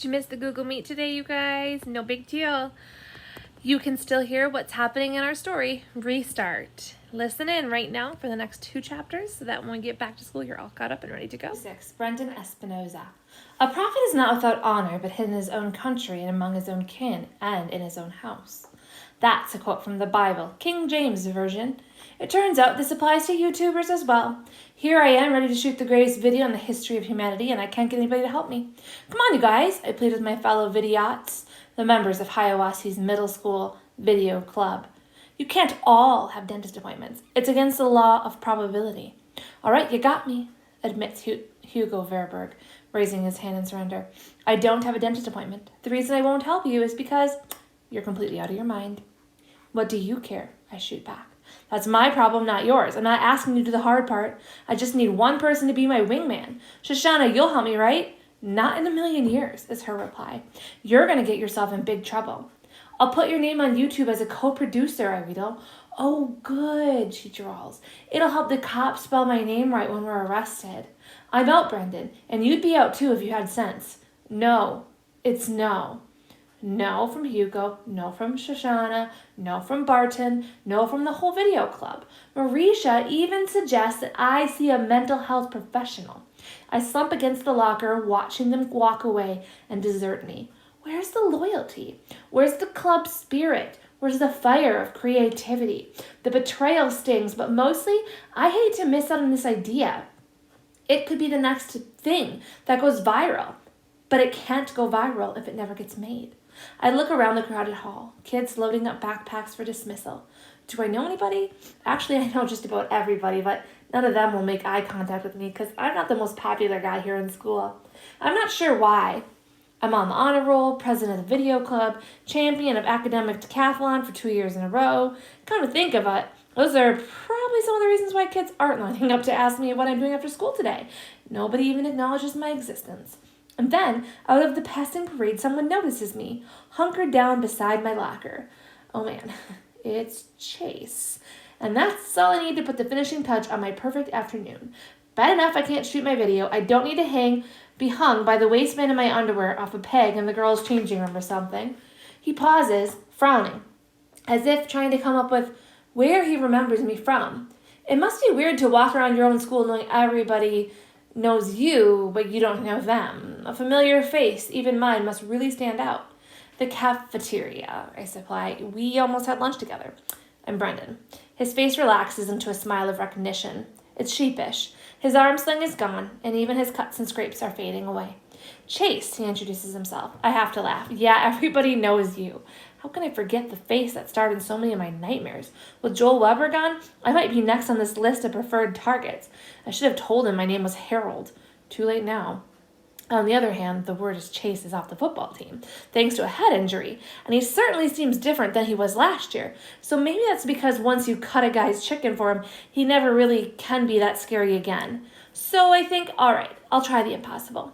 You missed the Google Meet today, you guys. No big deal. You can still hear what's happening in our story. Restart. Listen in right now for the next 2 chapters so that when we get back to school, you're all caught up and ready to go. 6. Brendan Espinosa. A prophet is not without honor, but hid in his own country and among his own kin and in his own house. That's a quote from the Bible, King James Version. It turns out this applies to YouTubers as well. Here I am, ready to shoot the greatest video in the history of humanity, and I can't get anybody to help me. Come on, you guys, I plead with my fellow vidiots, the members of Hiawassee Middle School Video Club. You can't all have dentist appointments. It's against the law of probability. All right, you got me, admits Hugo Verberg, raising his hand in surrender. I don't have a dentist appointment. The reason I won't help you is because you're completely out of your mind. What do you care? I shoot back. That's my problem, not yours. I'm not asking you to do the hard part. I just need one person to be my wingman. Shoshana, you'll help me, right? Not in a million years, is her reply. You're going to get yourself in big trouble. I'll put your name on YouTube as a co-producer, I wheedle. Oh, good, she drawls. It'll help the cops spell my name right when we're arrested. I'm out, Brendan, and you'd be out too if you had sense. No, it's no. No from Hugo, no from Shoshana, no from Barton, no from the whole video club. Marisha even suggests that I see a mental health professional. I slump against the locker, watching them walk away and desert me. Where's the loyalty? Where's the club spirit? Where's the fire of creativity? The betrayal stings, but mostly, I hate to miss out on this idea. It could be the next thing that goes viral, but it can't go viral if it never gets made. I look around the crowded hall, kids loading up backpacks for dismissal. Do I know anybody? Actually, I know just about everybody, but none of them will make eye contact with me because I'm not the most popular guy here in school. I'm not sure why. I'm on the honor roll, president of the video club, champion of academic decathlon for 2 years in a row. Come to think of it, those are probably some of the reasons why kids aren't lining up to ask me what I'm doing after school today. Nobody even acknowledges my existence. And then, out of the passing parade, someone notices me, hunkered down beside my locker. Oh man, it's Chase. And that's all I need to put the finishing touch on my perfect afternoon. Bad enough I can't shoot my video. I don't need to be hung by the waistband of my underwear off a peg in the girls' changing room or something. He pauses, frowning, as if trying to come up with where he remembers me from. It must be weird to walk around your own school knowing everybody knows you, but you don't know them. A familiar face, even mine, must really stand out. The cafeteria, I supply. We almost had lunch together. I'm Brendan. His face relaxes into a smile of recognition. It's sheepish. His arm sling is gone, and even his cuts and scrapes are fading away. Chase, he introduces himself. I have to laugh. Yeah, everybody knows you. How can I forget the face that starred in so many of my nightmares? With Joel Weber gone, I might be next on this list of preferred targets. I should have told him my name was Harold. Too late now. On the other hand, the word is Chase is off the football team, thanks to a head injury, and he certainly seems different than he was last year. So maybe that's because once you cut a guy's chicken for him, he never really can be that scary again. So I think, all right, I'll try the impossible.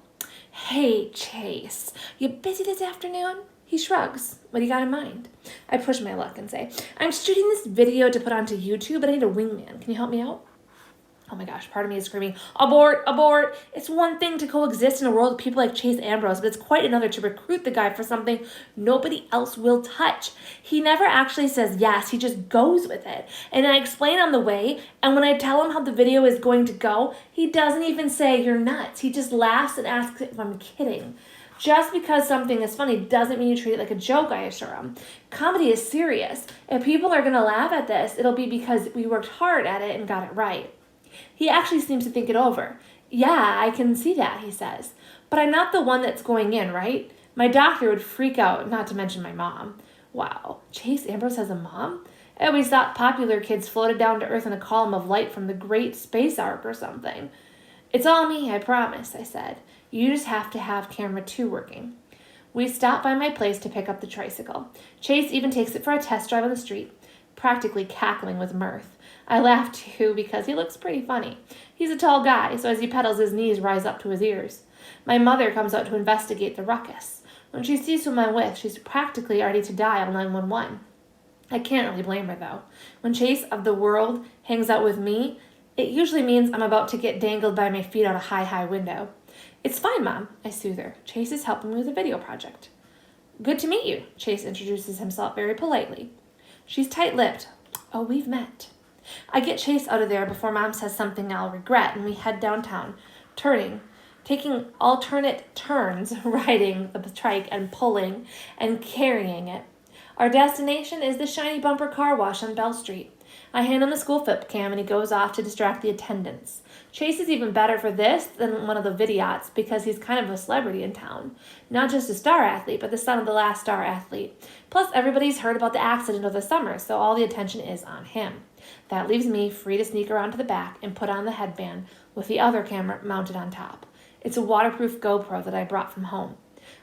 Hey, Chase, you busy this afternoon? He shrugs. What do you got in mind? I push my luck and say, I'm shooting this video to put onto YouTube, but I need a wingman. Can you help me out? Oh my gosh, part of me is screaming, abort, abort. It's one thing to coexist in a world of people like Chase Ambrose, but it's quite another to recruit the guy for something nobody else will touch. He never actually says yes, he just goes with it. And I explain on the way, and when I tell him how the video is going to go, he doesn't even say you're nuts. He just laughs and asks if I'm kidding. Just because something is funny doesn't mean you treat it like a joke, I assure him. Comedy is serious. If people are going to laugh at this, it'll be because we worked hard at it and got it right. He actually seems to think it over. Yeah, I can see that, he says. But I'm not the one that's going in, right? My doctor would freak out, not to mention my mom. Wow, Chase Ambrose has a mom? I always thought popular kids floated down to earth in a column of light from the Great Space Ark or something. It's all me, I promise, I said. You just have to have camera 2 working. We stop by my place to pick up the tricycle. Chase even takes it for a test drive on the street, practically cackling with mirth. I laugh too because he looks pretty funny. He's a tall guy, so as he pedals, his knees rise up to his ears. My mother comes out to investigate the ruckus. When she sees who I'm with, she's practically ready to dial 911. I can't really blame her, though. When Chase of the world hangs out with me, it usually means I'm about to get dangled by my feet out a high window. It's fine, Mom, I soothe her. Chase is helping me with a video project. Good to meet you, Chase introduces himself very politely. She's tight-lipped. Oh, we've met. I get Chase out of there before Mom says something I'll regret, and we head downtown, taking alternate turns riding the trike and pulling and carrying it. Our destination is the Shiny Bumper car wash on Bell Street. I hand him the school flip cam and he goes off to distract the attendants. Chase is even better for this than one of the vidiots because he's kind of a celebrity in town. Not just a star athlete, but the son of the last star athlete. Plus, everybody's heard about the accident of the summer, so all the attention is on him. That leaves me free to sneak around to the back and put on the headband with the other camera mounted on top. It's a waterproof GoPro that I brought from home.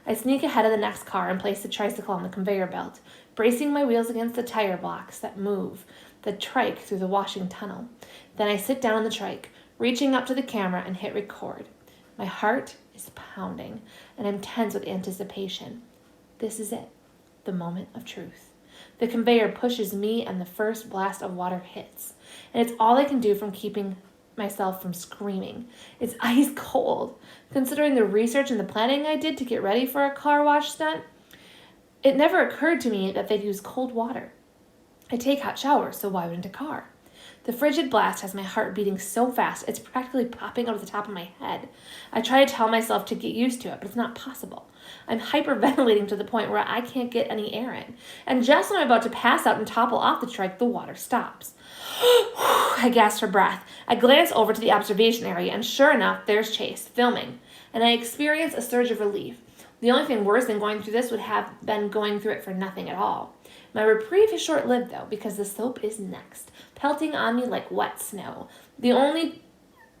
I sneak ahead of the next car and place the tricycle on the conveyor belt, bracing my wheels against the tire blocks that move the trike through the washing tunnel. Then I sit down on the trike, reaching up to the camera and hit record. My heart is pounding, and I'm tense with anticipation. This is it, the moment of truth. The conveyor pushes me and the first blast of water hits, and it's all I can do from keeping myself from screaming. It's ice cold. Considering the research and the planning I did to get ready for a car wash stunt, it never occurred to me that they'd use cold water. I take hot showers, so why wouldn't a car? The frigid blast has my heart beating so fast, it's practically popping out of the top of my head. I try to tell myself to get used to it, but it's not possible. I'm hyperventilating to the point where I can't get any air in. And just when I'm about to pass out and topple off the trike, the water stops. I gasp for breath. I glance over to the observation area, and sure enough, there's Chase, filming. And I experience a surge of relief. The only thing worse than going through this would have been going through it for nothing at all. My reprieve is short-lived, though, because the soap is next, pelting on me like wet snow. They only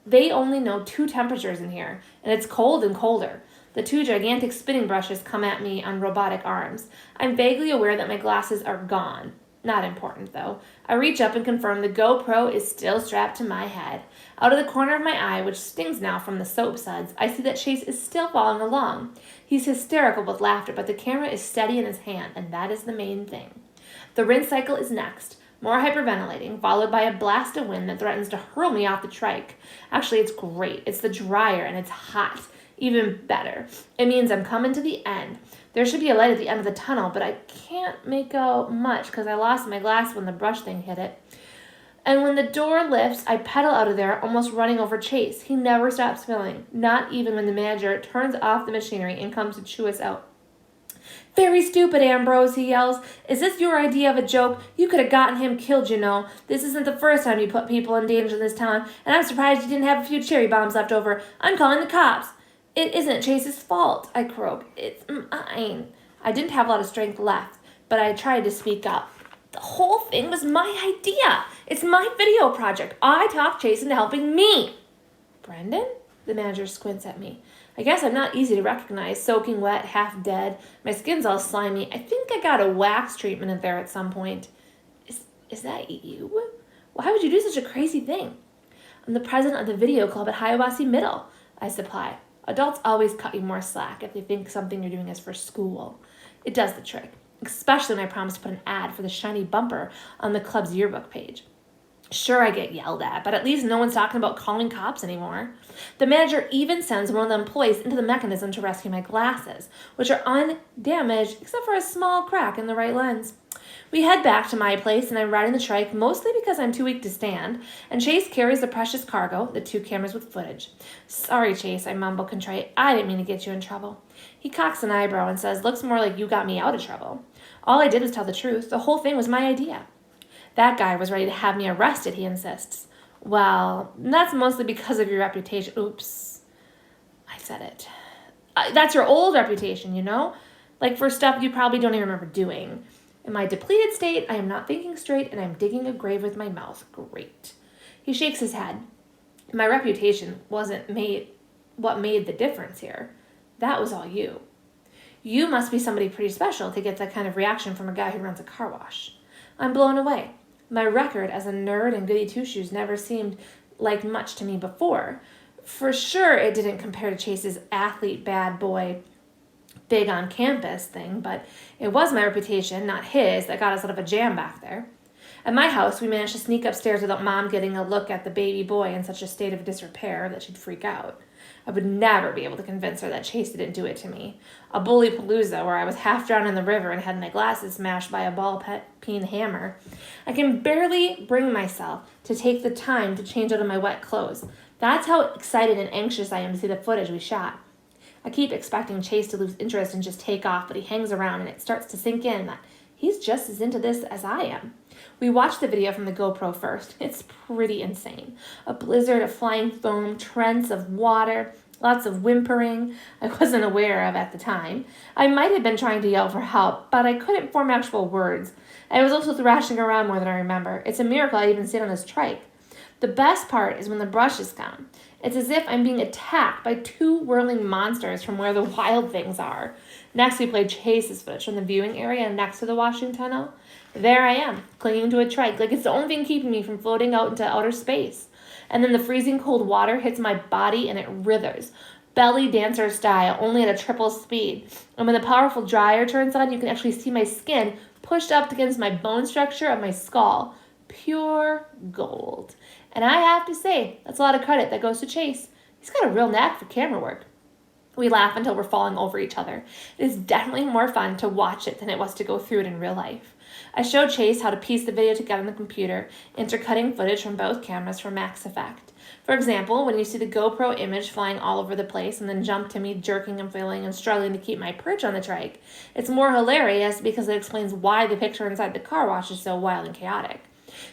know 2 temperatures in here, and it's cold and colder. The 2 gigantic spinning brushes come at me on robotic arms. I'm vaguely aware that my glasses are gone. Not important, though. I reach up and confirm the GoPro is still strapped to my head. Out of the corner of my eye, which stings now from the soap suds, I see that Chase is still following along. He's hysterical with laughter, but the camera is steady in his hand, and that is the main thing. The rinse cycle is next. More hyperventilating, followed by a blast of wind that threatens to hurl me off the trike. Actually, it's great. It's the dryer, and it's hot. Even better. It means I'm coming to the end. There should be a light at the end of the tunnel, but I can't make out much because I lost my glass when the brush thing hit it. And when the door lifts, I pedal out of there, almost running over Chase. He never stops filming, not even when the manager turns off the machinery and comes to chew us out. Very stupid, Ambrose, he yells. Is this your idea of a joke? You could have gotten him killed, you know. This isn't the first time you put people in danger in this town, and I'm surprised you didn't have a few cherry bombs left over. I'm calling the cops. It isn't Chase's fault, I croak. It's mine. I didn't have a lot of strength left, but I tried to speak up. The whole thing was my idea. It's my video project. I talked Chase into helping me. Brendan? The manager squints at me. I guess I'm not easy to recognize, soaking wet, half dead. My skin's all slimy. I think I got a wax treatment in there at some point. Is that you? Why would you do such a crazy thing? I'm the president of the video club at Hiawassee Middle, I supply. Adults always cut you more slack if they think something you're doing is for school. It does the trick, especially when I promise to put an ad for the Shiny Bumper on the club's yearbook page. Sure, I get yelled at, but at least no one's talking about calling cops anymore. The manager even sends one of the employees into the mechanism to rescue my glasses, which are undamaged except for a small crack in the right lens. We head back to my place, and I'm riding the trike mostly because I'm too weak to stand, and Chase carries the precious cargo, the 2 cameras with footage. Sorry, Chase, I mumble contrite. I didn't mean to get you in trouble. He cocks an eyebrow and says, looks more like you got me out of trouble. All I did was tell the truth. The whole thing was my idea. That guy was ready to have me arrested, he insists. Well, that's mostly because of your reputation. Oops. I said it. That's your old reputation, you know? Like for stuff you probably don't even remember doing. In my depleted state, I am not thinking straight, and I'm digging a grave with my mouth. Great. He shakes his head. My reputation wasn't what made the difference here. That was all you. You must be somebody pretty special to get that kind of reaction from a guy who runs a car wash. I'm blown away. My record as a nerd and goody two-shoes never seemed like much to me before. For sure, it didn't compare to Chase's athlete bad boy big on campus thing, but it was my reputation, not his, that got us out of a jam back there. At my house, we managed to sneak upstairs without Mom getting a look at the baby boy in such a state of disrepair that she'd freak out. I would never be able to convince her that Chase didn't do it to me. A bully palooza where I was half drowned in the river and had my glasses smashed by a ball-peen hammer. I can barely bring myself to take the time to change out of my wet clothes. That's how excited and anxious I am to see the footage we shot. I keep expecting Chase to lose interest and just take off, but he hangs around and it starts to sink in that he's just as into this as I am. We watched the video from the GoPro first. It's pretty insane. A blizzard of flying foam, torrents of water, lots of whimpering I wasn't aware of at the time. I might have been trying to yell for help, but I couldn't form actual words. I was also thrashing around more than I remember. It's a miracle I even stayed on this trike. The best part is when the brushes come. It's as if I'm being attacked by two whirling monsters from where the wild things are. Next, we played Chase's footage from the viewing area next to the washing tunnel. There I am, clinging to a trike, like it's the only thing keeping me from floating out into outer space. And then the freezing cold water hits my body and it withers, belly dancer style, only at a triple speed. And when the powerful dryer turns on, you can actually see my skin pushed up against my bone structure of my skull. Pure gold. And I have to say, that's a lot of credit that goes to Chase. He's got a real knack for camera work. We laugh until we're falling over each other. It is definitely more fun to watch it than it was to go through it in real life. I showed Chase how to piece the video together on the computer, intercutting footage from both cameras for max effect. For example, when you see the GoPro image flying all over the place and then jump to me jerking and flailing and struggling to keep my perch on the trike, it's more hilarious because it explains why the picture inside the car wash is so wild and chaotic.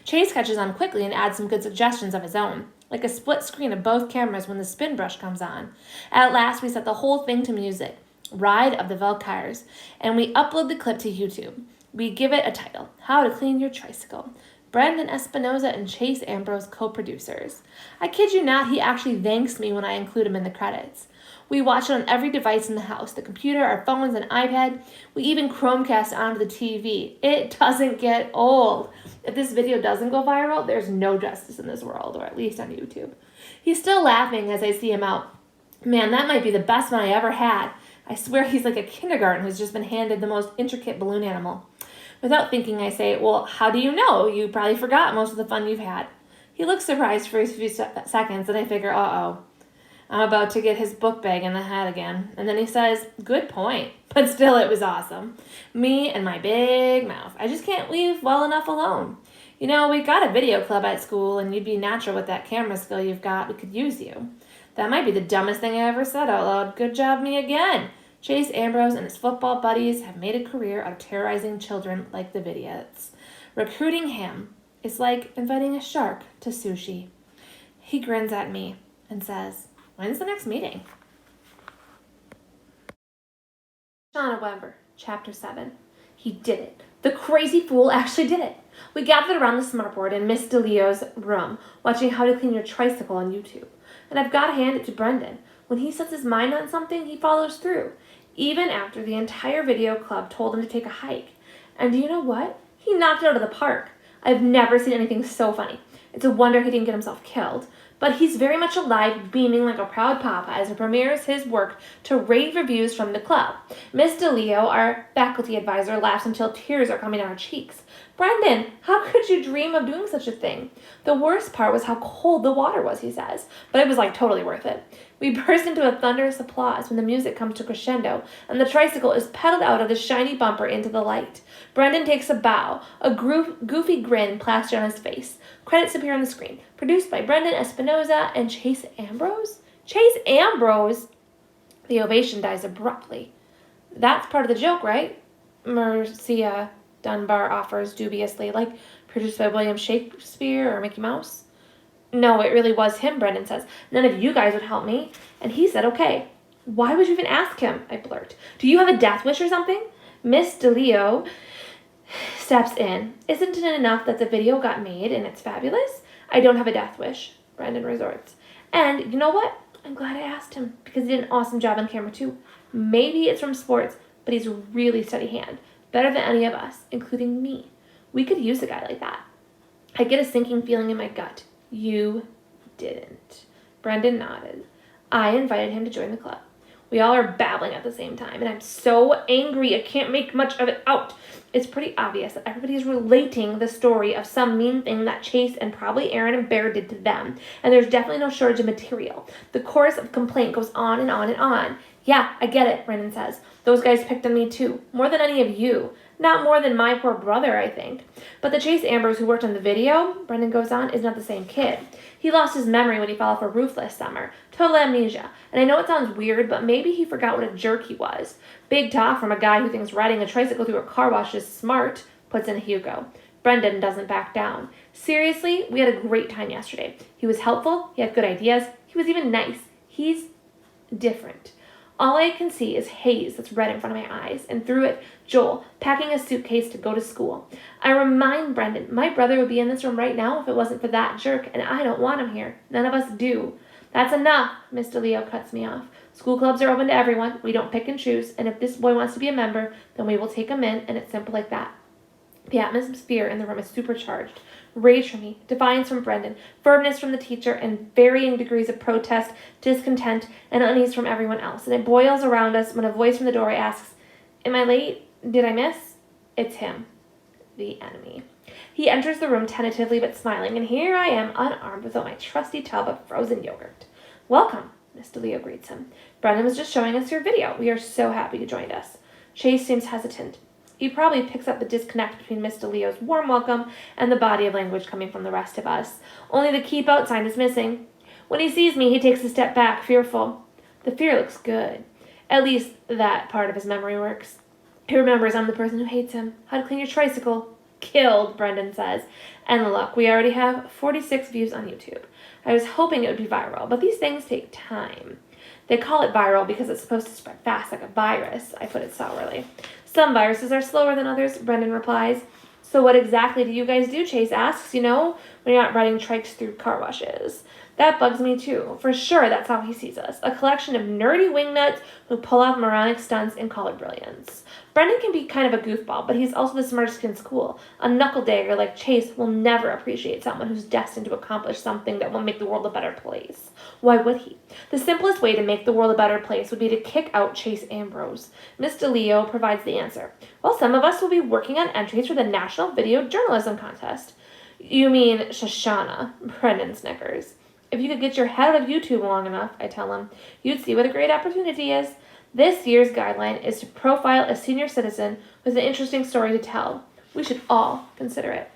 Chase catches on quickly and adds some good suggestions of his own, like a split screen of both cameras when the spin brush comes on. At last, we set the whole thing to music, Ride of the Valkyries, and we upload the clip to YouTube. We give it a title, How to Clean Your Tricycle. Brendan Espinosa and Chase Ambrose co-producers. I kid you not, he actually thanks me when I include him in the credits. We watch it on every device in the house, the computer, our phones, and iPad. We even Chromecast onto the TV. It doesn't get old. If this video doesn't go viral, there's no justice in this world, or at least on YouTube. He's still laughing as I see him out. Man, that might be the best one I ever had. I swear he's like a kindergarten who's just been handed the most intricate balloon animal. Without thinking, I say, well, how do you know? You probably forgot most of the fun you've had. He looks surprised for a few seconds, and I figure, uh-oh. I'm about to get his book bag in the head again. And then he says, good point. But still, it was awesome. Me and my big mouth. I just can't leave well enough alone. You know, we got a video club at school, and you'd be natural with that camera skill you've got. We could use you. That might be the dumbest thing I ever said out loud. Good job, me again. Chase Ambrose and his football buddies have made a career out of terrorizing children like the Vidiots. Recruiting him is like inviting a shark to sushi. He grins at me and says, when's the next meeting? Shauna Weber, Chapter 7. He did it. The crazy fool actually did it. We gathered around the smartboard in Miss DeLeo's room, watching How to Clean Your Tricycle on YouTube. And I've got to hand it to Brendan. When he sets his mind on something, he follows through, even after the entire video club told him to take a hike. And do you know what? He knocked it out of the park. I've never seen anything so funny. It's a wonder he didn't get himself killed. But he's very much alive, beaming like a proud papa as he premieres his work to rave reviews from the club. Miss DeLeo, our faculty advisor, laughs until tears are coming down her cheeks. Brendan, how could you dream of doing such a thing? The worst part was how cold the water was, he says, but it was like totally worth it. We burst into a thunderous applause when the music comes to crescendo and the tricycle is pedaled out of the shiny bumper into the light. Brendan takes a bow, a goofy grin plastered on his face. Credits appear on the screen. Produced by Brendan Espinosa and Chase Ambrose? Chase Ambrose? The ovation dies abruptly. That's part of the joke, right? Marcia Dunbar offers dubiously, like produced by William Shakespeare or Mickey Mouse. No, it really was him, Brendan says. None of you guys would help me. And he said, okay. Why would you even ask him? I blurt. Do you have a death wish or something? Miss DeLeo steps in. Isn't it enough that the video got made and it's fabulous? I don't have a death wish, Brendan resorts. And you know what? I'm glad I asked him because he did an awesome job on camera too. Maybe it's from sports, but he's a really steady hand. Better than any of us, including me. We could use a guy like that. I get a sinking feeling in my gut. You didn't. Brendan nodded. I invited him to join the club. We all are babbling at the same time, and I'm so angry I can't make much of it out. It's pretty obvious that everybody is relating the story of some mean thing that Chase and probably Aaron and Bear did to them, and there's definitely no shortage of material. The chorus of complaint goes on and on and on. Yeah, I get it, Brendan says. Those guys picked on me too, more than any of you. Not more than my poor brother, I think. But the Chase Ambrose who worked on the video, Brendan goes on, is not the same kid. He lost his memory when he fell off a roof last summer. Total amnesia. And I know it sounds weird, but maybe he forgot what a jerk he was. Big talk from a guy who thinks riding a tricycle through a car wash is smart, puts in Hugo. Brendan doesn't back down. Seriously, we had a great time yesterday. He was helpful, he had good ideas, he was even nice. He's different. All I can see is haze that's red in front of my eyes, and through it, Joel, packing a suitcase to go to school. I remind Brendan, my brother would be in this room right now if it wasn't for that jerk, and I don't want him here. None of us do. That's enough, Mr. Leo cuts me off. School clubs are open to everyone. We don't pick and choose, and if this boy wants to be a member, then we will take him in, and it's simple like that. The atmosphere in the room is supercharged. Rage from me, defiance from Brendan, firmness from the teacher, and varying degrees of protest, discontent, and unease from everyone else. And it boils around us when a voice from the doorway asks, "Am I late? Did I miss?" It's him, the enemy. He enters the room tentatively but smiling, and here I am, unarmed, without my trusty tub of frozen yogurt. "Welcome," Mr. Leo greets him. "Brendan was just showing us your video. We are so happy you joined us." Chase seems hesitant. He probably picks up the disconnect between Mr. Leo's warm welcome and the body of language coming from the rest of us. Only the keep out sign is missing. When he sees me, he takes a step back, fearful. The fear looks good. At least that part of his memory works. He remembers I'm the person who hates him. How to clean your tricycle. Killed, Brendan says. And look, we already have 46 views on YouTube. I was hoping it would be viral, but these things take time. They call it viral because it's supposed to spread fast like a virus, I put it sourly. Some viruses are slower than others, Brendan replies. So what exactly do you guys do, Chase asks, when you're not riding trikes through car washes. That bugs me too. For sure, that's how he sees us. A collection of nerdy wingnuts who pull off moronic stunts and call it brilliance. Brendan can be kind of a goofball, but he's also the smartest kid in school. A knuckle-dagger like Chase will never appreciate someone who's destined to accomplish something that will make the world a better place. Why would he? The simplest way to make the world a better place would be to kick out Chase Ambrose. Mr. Leo provides the answer. Well, some of us will be working on entries for the National Video Journalism Contest. You mean Shoshana, Brendan snickers. If you could get your head out of YouTube long enough, I tell him, you'd see what a great opportunity is. This year's guideline is to profile a senior citizen with an interesting story to tell. We should all consider it.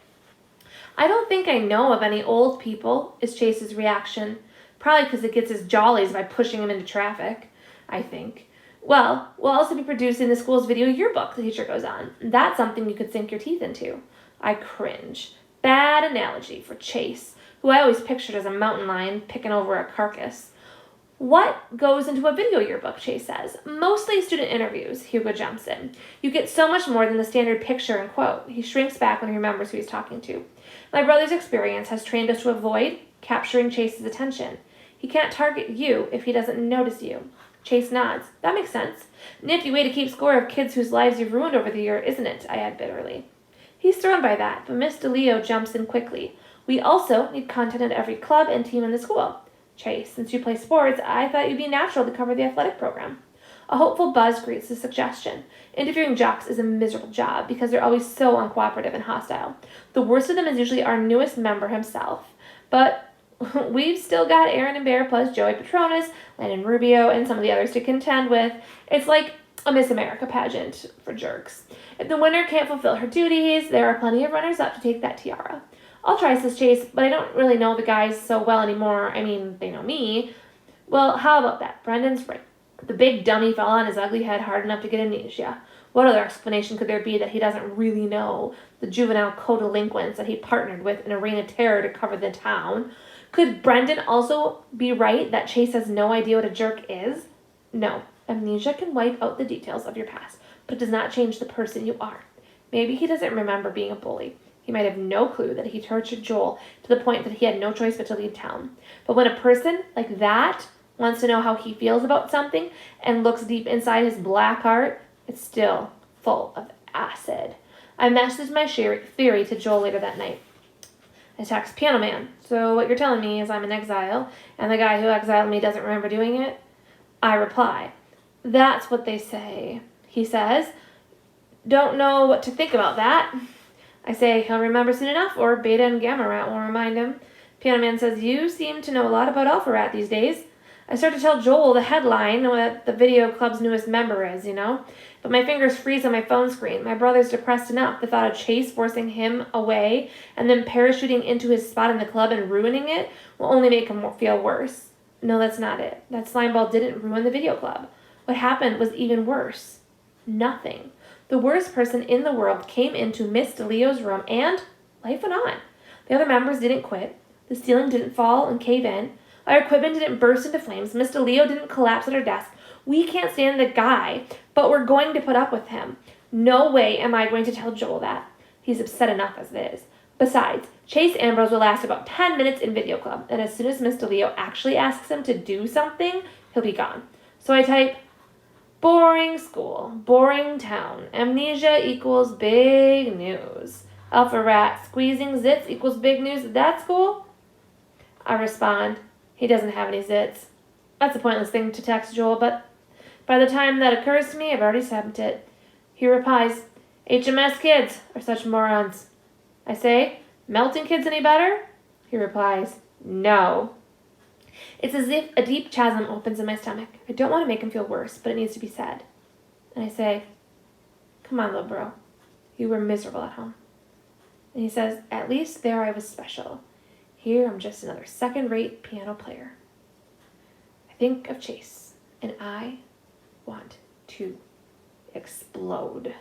I don't think I know of any old people, is Chase's reaction. Probably because it gets his jollies by pushing him into traffic, I think. Well, we'll also be producing the school's video yearbook, the teacher goes on. That's something you could sink your teeth into. I cringe. Bad analogy for Chase, who I always pictured as a mountain lion picking over a carcass. What goes into a video yearbook, Chase says. Mostly student interviews, Hugo jumps in. You get so much more than the standard picture and quote. He shrinks back when he remembers who he's talking to. My brother's experience has trained us to avoid capturing Chase's attention. He can't target you if he doesn't notice you. Chase nods. That makes sense. Nifty way to keep score of kids whose lives you've ruined over the year, isn't it? I add bitterly. He's thrown by that, but Mr. Leo jumps in quickly. We also need content at every club and team in the school. Chase, since you play sports, I thought you'd be natural to cover the athletic program. A hopeful buzz greets the suggestion. Interviewing jocks is a miserable job because they're always so uncooperative and hostile. The worst of them is usually our newest member himself. But we've still got Aaron and Bear plus Joey Petronas, Landon Rubio, and some of the others to contend with. It's like a Miss America pageant for jerks. If the winner can't fulfill her duties, there are plenty of runners-up to take that tiara. I'll try, says Chase, but I don't really know the guys so well anymore. I mean, they know me. Well, how about that? Brendan's right. The big dummy fell on his ugly head hard enough to get amnesia. What other explanation could there be that he doesn't really know the juvenile co-delinquents that he partnered with in a reign of terror to cover the town? Could Brendan also be right that Chase has no idea what a jerk is? No. Amnesia can wipe out the details of your past, but it does not change the person you are. Maybe he doesn't remember being a bully. He might have no clue that he tortured Joel to the point that he had no choice but to leave town. But when a person like that wants to know how he feels about something and looks deep inside his black heart, it's still full of acid. I messaged my theory to Joel later that night. I text Piano Man. So what you're telling me is I'm in exile, and the guy who exiled me doesn't remember doing it? I reply, That's what they say, he says. Don't know what to think about that. I say he'll remember soon enough, or Beta and Gamma Rat will remind him. Piano Man says, you seem to know a lot about Alpha Rat these days. I start to tell Joel the headline what the video club's newest member is, But my fingers freeze on my phone screen. My brother's depressed enough. The thought of Chase forcing him away and then parachuting into his spot in the club and ruining it will only make him feel worse. No, that's not it. That slime ball didn't ruin the video club. What happened was even worse. Nothing. The worst person in the world came into Miss DeLeo's room and life went on. The other members didn't quit. The ceiling didn't fall and cave in. Our equipment didn't burst into flames. Miss DeLeo didn't collapse at her desk. We can't stand the guy, but we're going to put up with him. No way am I going to tell Joel that. He's upset enough as it is. Besides, Chase Ambrose will last about 10 minutes in video club, and as soon as Miss DeLeo actually asks him to do something, he'll be gone. So I type, boring school, boring town, amnesia equals big news. Alpha Rat squeezing zits equals big news at that school? I respond, he doesn't have any zits. That's a pointless thing to text Joel, but by the time that occurs to me, I've already sent it. He replies, HMS kids are such morons. I say, melting kids any better? He replies, no. It's as if a deep chasm opens in my stomach. I don't want to make him feel worse, but it needs to be said. And I say, come on, little bro. You were miserable at home. And he says, at least there I was special. Here I'm just another second-rate piano player. I think of Chase, and I want to explode.